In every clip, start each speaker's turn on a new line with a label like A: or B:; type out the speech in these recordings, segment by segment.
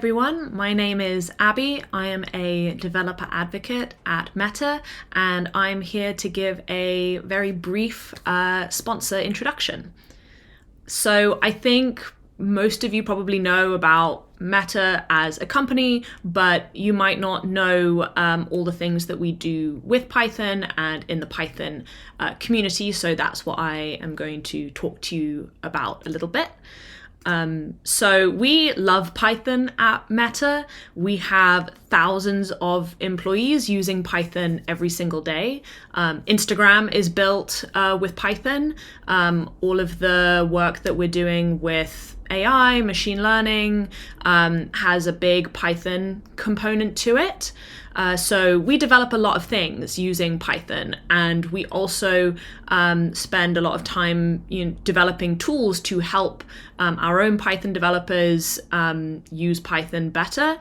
A: everyone, my name is Abby. I am a developer advocate at Meta, and I'm here to give a very brief sponsor introduction. So I think most of you probably know about Meta as a company, but you might not know all the things that we do with Python and in the Python community. So that's what I am going to talk to you about a little bit. So we love Python at Meta. We have thousands of employees using Python every single day. Instagram is built with Python. All of the work that we're doing with AI, machine learning, has a big Python component to it. So we develop a lot of things using Python, and we also spend a lot of time developing tools to help our own Python developers use Python better.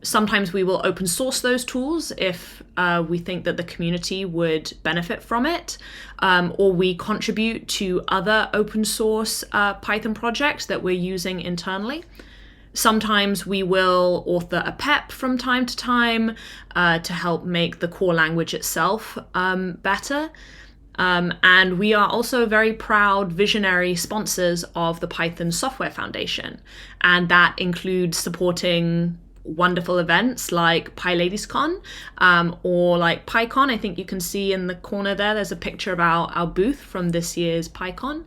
A: Sometimes we will open source those tools if we think that the community would benefit from it, or we contribute to other open source Python projects that we're using internally. Sometimes we will author a PEP from time to time to help make the core language itself better. And we are also very proud visionary sponsors of the Python Software Foundation. And that includes supporting wonderful events like PyLadiesCon or like PyCon. I think you can see in the corner there's a picture of our booth from this year's PyCon.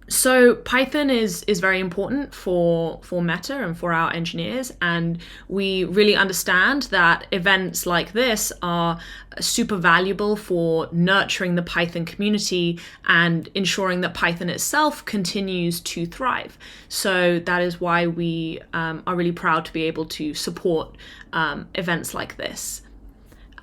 A: So Python is very important for Meta and for our engineers, and we really understand that events like this are super valuable for nurturing the Python community and ensuring that Python itself continues to thrive. So that is why we are really proud to be able to support events like this.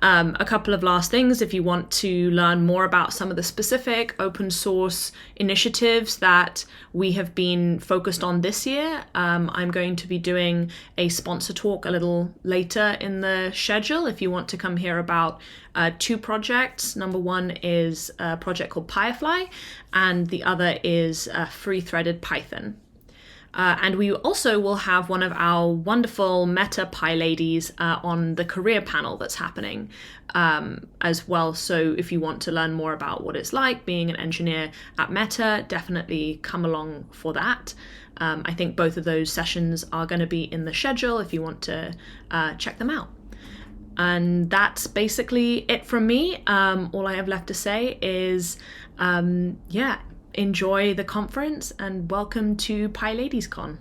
A: A couple of last things: if you want to learn more about some of the specific open source initiatives that we have been focused on this year, I'm going to be doing a sponsor talk a little later in the schedule if you want to come hear about two projects. Number one is a project called Pyrefly, and the other is free threaded Python. And we also will have one of our wonderful Meta PyLadies on the career panel that's happening as well. So if you want to learn more about what it's like being an engineer at Meta, definitely come along for that. I think both of those sessions are going to be in the schedule if you want to check them out. And that's basically it from me. All I have left to say is, enjoy the conference and welcome to PyLadiesCon.